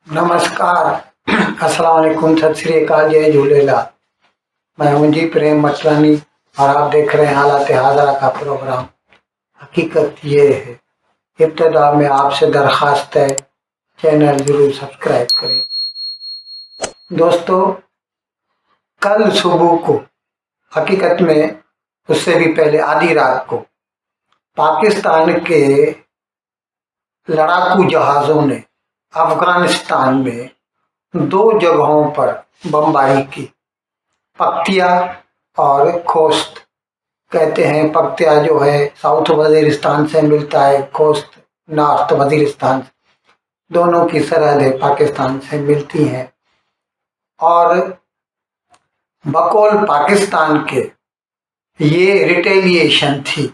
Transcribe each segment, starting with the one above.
नमस्कार। अस्सलाम वालेकुम, सत श्री अकाल, जय झूलेलाल। मैं हूं जी प्रेम मटरानी और आप देख रहे हैं हालात हाजरा का प्रोग्राम। हकीकत ये है, इब्तदा में आपसे दरखास्त है, चैनल जरूर सब्सक्राइब करें। दोस्तों, कल सुबह को, हकीकत में उससे भी पहले आधी रात को, पाकिस्तान के लड़ाकू जहाज़ों ने अफगानिस्तान में दो जगहों पर बमबारी की। पक्तिया और खोस्त। कहते हैं पक्तिया जो है साउथ वजीरिस्तान से मिलता है, खोस्त नॉर्थ वजीरिस्तान से, दोनों की सरहदें पाकिस्तान से मिलती हैं। और बकौल पाकिस्तान के ये रिटेलिएशन थी।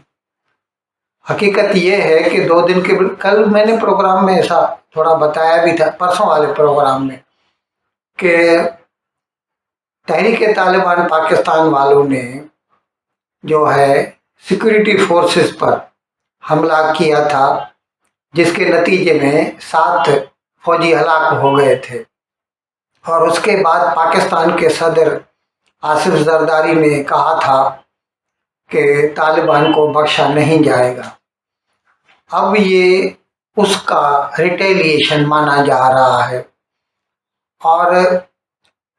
हकीकत ये है कि 2 दिन के, कल मैंने प्रोग्राम में ऐसा थोड़ा बताया भी था, परसों वाले प्रोग्राम में, कि तहरीक तालिबान पाकिस्तान वालों ने जो है सिक्योरिटी फोर्सेस पर हमला किया था, जिसके नतीजे में 7 फौजी हलाक हो गए थे। और उसके बाद पाकिस्तान के सदर आसिफ जरदारी ने कहा था कि तालिबान को बख्शा नहीं जाएगा। अब ये उसका रिटेलिएशन माना जा रहा है। और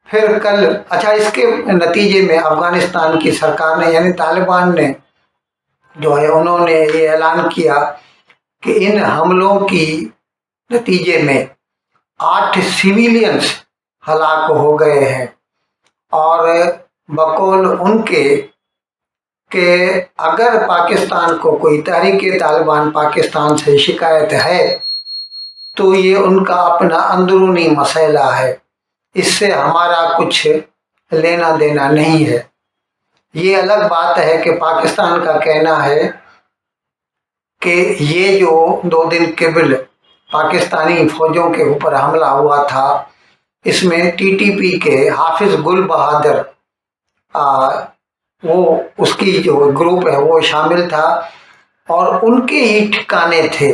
फिर कल, अच्छा, इसके नतीजे में अफगानिस्तान की सरकार ने, यानी तालिबान ने जो है, उन्होंने ये ऐलान किया कि इन हमलों की नतीजे में 8 सिविलियंस हलाक हो गए हैं। और बकौल उनके कि अगर पाकिस्तान को कोई तहरीक तालिबान पाकिस्तान से शिकायत है तो ये उनका अपना अंदरूनी मसला है, इससे हमारा कुछ लेना देना नहीं है। ये अलग बात है कि पाकिस्तान का कहना है कि ये जो 2 दिन कबल पाकिस्तानी फौजों के ऊपर हमला हुआ था, इसमें टीटीपी के हाफिज गुल बहादुर, वो उसकी जो ग्रुप है वो शामिल था और उनके ही ठिकाने थे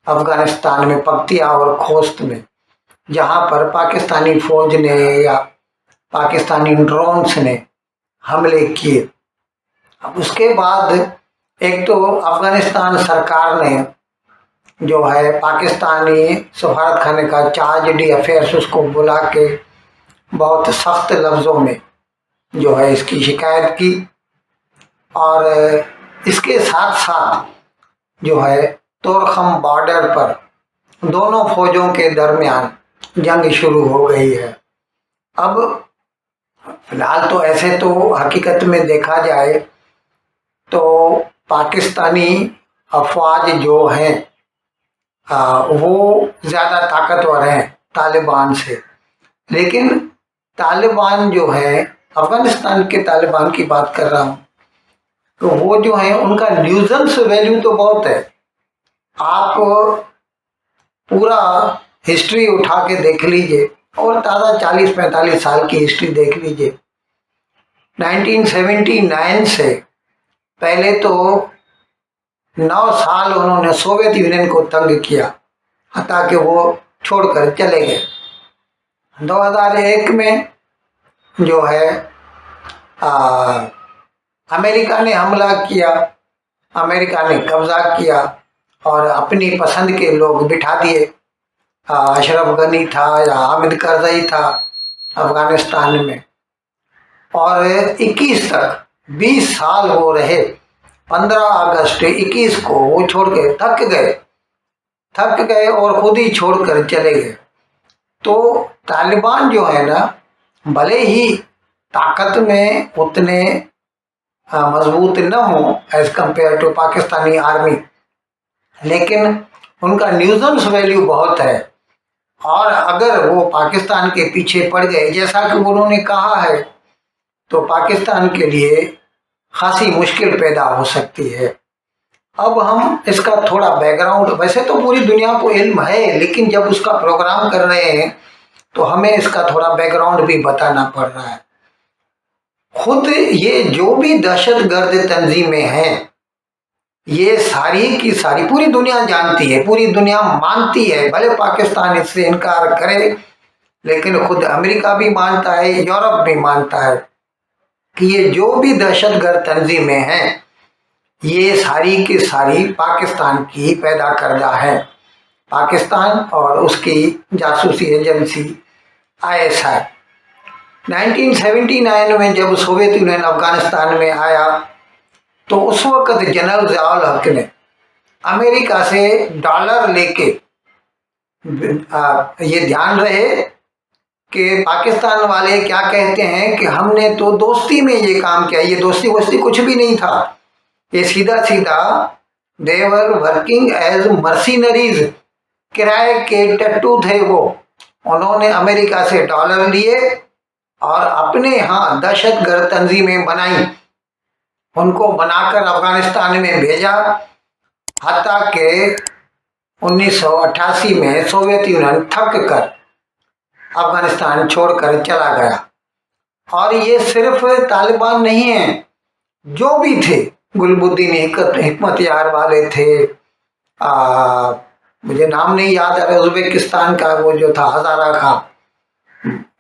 अफगानिस्तान में, पक्तिया और खोस्त में, जहां पर पाकिस्तानी फौज ने या पाकिस्तानी ड्रोन्स ने हमले किए। अब उसके बाद एक तो अफगानिस्तान सरकार ने जो है पाकिस्तानी सफारत खाने का चार्ज डी अफेयर्स, उसको बुला के बहुत सख्त लफ्ज़ों में जो है इसकी शिकायत की। और इसके साथ साथ जो है तोरखम बॉर्डर पर दोनों फौजों के दरमियान जंग शुरू हो गई है। अब फिलहाल तो ऐसे तो हकीकत में देखा जाए तो पाकिस्तानी अफवाज जो हैं वो ज़्यादा ताकतवर हैं तालिबान से। लेकिन तालिबान जो है, अफगानिस्तान के तालिबान की बात कर रहा हूँ, तो वो जो है उनका न्यूजेंस वैल्यू तो बहुत है। आप पूरा हिस्ट्री उठा के देख लीजिए और ताज़ा 40-45 साल की हिस्ट्री देख लीजिए। 1979 से पहले तो 9 साल उन्होंने सोवियत यूनियन को तंग किया, हता कि वो छोड़कर चले गए। 2001 में जो है अमेरिका ने हमला किया, अमेरिका ने कब्जा किया और अपनी पसंद के लोग बिठा दिए। अशरफ गनी था या हामिद करजई था अफगानिस्तान में। और 21 तक 20 साल हो रहे। 15 अगस्त 21 को वो छोड़ के थक गए और खुद ही छोड़कर चले गए। तो तालिबान जो है ना, भले ही ताकत में उतने मजबूत न हो as compare to Pakistani army, लेकिन उनका न्यूजेंस वैल्यू बहुत है। और अगर वो पाकिस्तान के पीछे पड़ गए, जैसा कि उन्होंने कहा है, तो पाकिस्तान के लिए खासी मुश्किल पैदा हो सकती है। अब हम इसका थोड़ा बैकग्राउंड, वैसे तो पूरी दुनिया को इल्म है, लेकिन जब उसका प्रोग्राम कर रहे हैं तो हमें इसका थोड़ा बैकग्राउंड भी बताना पड़ रहा है। खुद ये जो भी दहशतगर्द तंजीमें हैं, ये सारी की सारी पूरी दुनिया जानती है, पूरी दुनिया मानती है, भले पाकिस्तान इससे इनकार करे, लेकिन खुद अमेरिका भी मानता है, यूरोप भी मानता है कि ये जो भी दहशतगर्द तंजीमें हैं ये सारी की सारी पाकिस्तान की पैदा करदा है। पाकिस्तान और उसकी जासूसी एजेंसी आईएसआई। 1979 में जब सोवियत यूनियन अफगानिस्तान में आया तो उस वक्त जनरल ज़ियाउल हक ने अमेरिका से डॉलर लेके, ये ध्यान रहे कि पाकिस्तान वाले क्या कहते हैं कि हमने तो दोस्ती में ये काम किया, ये दोस्ती वोस्ती कुछ भी नहीं था, ये सीधा सीधा देवर वर्किंग एज मर्सिनरीज, किराए के टट्टू थे वो। उन्होंने अमेरिका से डॉलर लिए और अपने यहाँ दहशतगर्द तंजीमें बनाई, उनको बनाकर अफगानिस्तान में भेजा। हत्ता के 1988 में सोवियत यूनियन थक कर अफगानिस्तान छोड़कर चला गया। और ये सिर्फ तालिबान नहीं है, जो भी थे, गुलबुद्दीन हिकमत यार वाले थे, मुझे नाम नहीं याद आ रहा, उज्बेकिस्तान का वो जो था हजारा खां,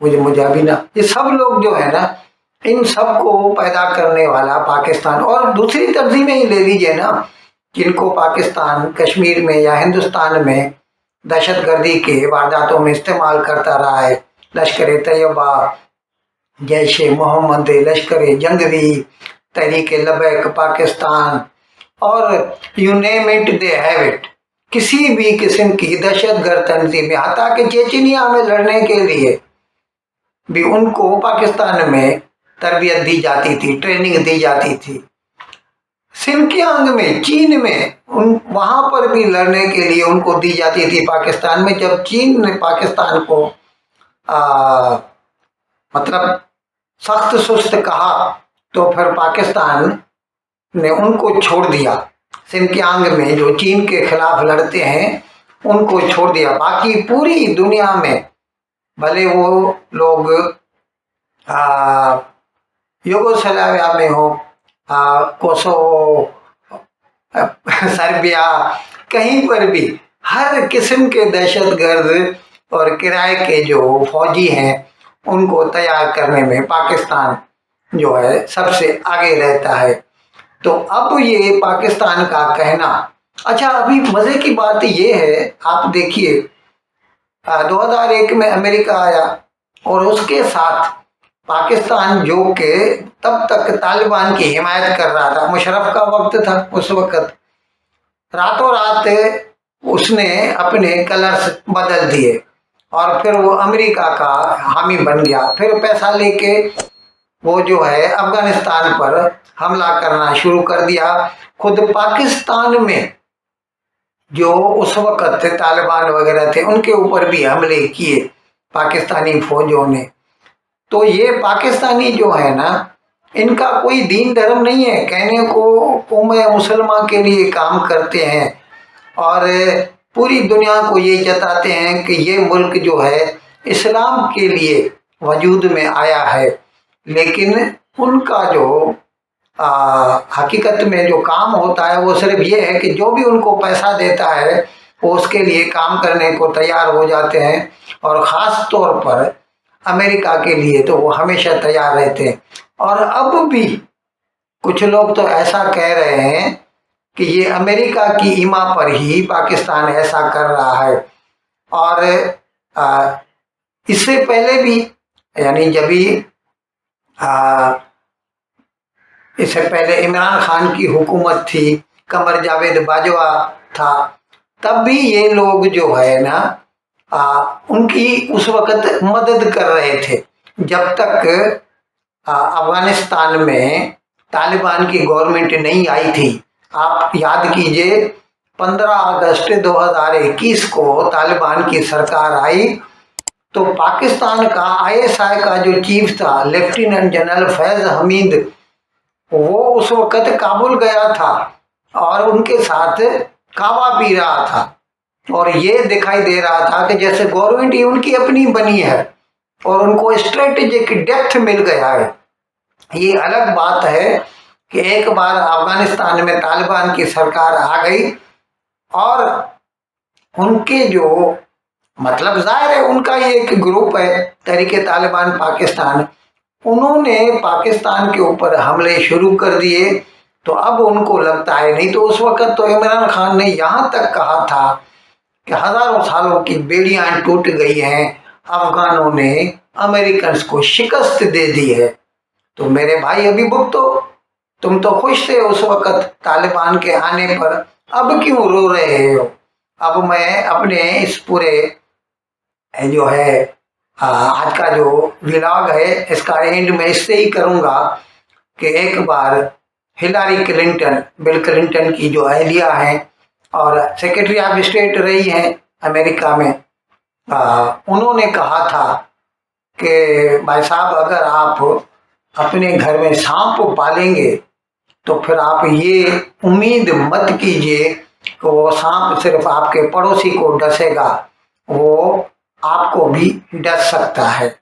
मुझे अभी ना, ये सब लोग जो है ना, इन सब को पैदा करने वाला पाकिस्तान। और दूसरी तंजीमें ही ले लीजिए ना, जिनको पाकिस्तान कश्मीर में या हिंदुस्तान में दहशतगर्दी के वारदातों में इस्तेमाल करता रहा है, लश्कर तैयबा, जैश ए मोहम्मद, लश्कर जंगवी, तहरीक लबैक पाकिस्तान, और you name it they have it. किसी भी किस्म की दहशतगर्द तंजीमें, हत्ता कि चेचनिया में लड़ने के लिए भी उनको पाकिस्तान में तरबियत दी जाती थी, ट्रेनिंग दी जाती थी। सिंकियांग में, चीन में, वहां पर भी लड़ने के लिए उनको दी जाती थी पाकिस्तान में। जब चीन ने पाकिस्तान को मतलब सख्त सुस्त कहा तो फिर पाकिस्तान ने उनको छोड़ दिया। सिंकियांग में जो चीन के खिलाफ लड़ते हैं उनको छोड़ दिया। बाकी पूरी दुनिया में भले वो लोग यूगोस्लाविया में हो, कोसोवो, सर्बिया, कहीं पर भी हर किस्म के दहशतगर्द और किराए के जो फौजी हैं उनको तैयार करने में पाकिस्तान जो है सबसे आगे रहता है। तो अब ये पाकिस्तान का कहना, अच्छा अभी मजे की बात ये है, आप देखिए 2001 में अमेरिका आया और उसके साथ पाकिस्तान जो के तब तक तालिबान की हिमायत कर रहा था, मुशर्रफ का वक्त था उस वक्त, रातों रात उसने अपने कलर्स बदल दिए और फिर वो अमेरिका का हामी बन गया। फिर पैसा लेके वो जो है अफगानिस्तान पर हमला करना शुरू कर दिया। खुद पाकिस्तान में जो उस वक्त तालिबान वगैरह थे उनके ऊपर भी हमले किए पाकिस्तानी फौजों ने। तो ये पाकिस्तानी जो है ना, इनका कोई दीन धर्म नहीं है, कहने को कौम मुसलमान के लिए काम करते हैं और पूरी दुनिया को ये जताते हैं कि ये मुल्क जो है इस्लाम के लिए वजूद में आया है। लेकिन उनका जो हकीकत में जो काम होता है वो सिर्फ ये है कि जो भी उनको पैसा देता है वो उसके लिए काम करने को तैयार हो जाते हैं। और ख़ास तौर पर अमेरिका के लिए तो वो हमेशा तैयार रहते हैं। और अब भी कुछ लोग तो ऐसा कह रहे हैं कि ये अमेरिका की ईमा पर ही पाकिस्तान ऐसा कर रहा है। और इससे पहले भी, यानी जब भी इससे पहले इमरान खान की हुकूमत थी, कमर जावेद बाजवा था, तब भी ये लोग जो है ना उनकी उस वक़्त मदद कर रहे थे जब तक अफगानिस्तान में तालिबान की गवर्नमेंट नहीं आई थी। आप याद कीजिए 15 अगस्त 2021 को तालिबान की सरकार आई तो पाकिस्तान का आईएसआई का जो चीफ था लेफ्टिनेंट जनरल फैज़ हमीद, वो उस वक़्त काबुल गया था और उनके साथ कावा पी रहा था और ये दिखाई दे रहा था कि जैसे गवर्नमेंट ही उनकी अपनी बनी है और उनको स्ट्रेटेजिक डेप्थ मिल गया है। ये अलग बात है कि एक बार अफगानिस्तान में तालिबान की सरकार आ गई और उनके जो मतलब जाहिर है उनका ये एक ग्रुप है तहरीके तालिबान पाकिस्तान, उन्होंने पाकिस्तान के ऊपर हमले शुरू कर दिए। तो अब उनको लगता है, नहीं तो उस वक्त तो इमरान खान ने यहाँ तक कहा था कि हजारों सालों की बेड़ियां टूट गई हैं, अफगानों ने अमेरिकन को शिकस्त दे दी है। तो मेरे भाई अभी भुगतो, तुम तो खुश थे उस वक्त तालिबान के आने पर, अब क्यों रो रहे हो? अब मैं अपने इस पूरे जो है आज का जो व्लॉग है इसका एंड में इससे ही करूंगा कि एक बार हिलारी क्लिंटन, बिल क्लिंटन की जो अहलिया हैं और सेक्रेटरी ऑफ स्टेट रही हैं अमेरिका में, उन्होंने कहा था कि भाई साहब अगर आप अपने घर में सांप पालेंगे तो फिर आप ये उम्मीद मत कीजिए कि वो सांप सिर्फ आपके पड़ोसी को डसेगा, वो आपको भी डस सकता है।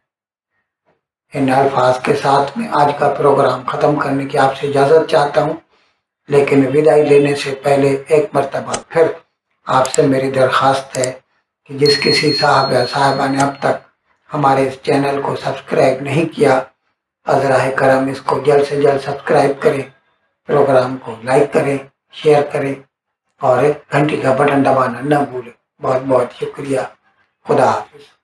इन अल्फाज के साथ में आज का प्रोग्राम ख़त्म करने की आपसे इजाज़त चाहता हूँ, लेकिन विदाई लेने से पहले एक मरतबा फिर आपसे मेरी दरख्वास्त है कि जिस किसी साहब या साहिबा ने अब तक हमारे इस चैनल को सब्सक्राइब नहीं किया, अज़राए करम इसको जल्द से जल्द सब्सक्राइब करें, प्रोग्राम को लाइक करें, शेयर करें और घंटी का बटन दबाना न भूलें। बहुत बहुत शुक्रिया। खुदा हाफिज़।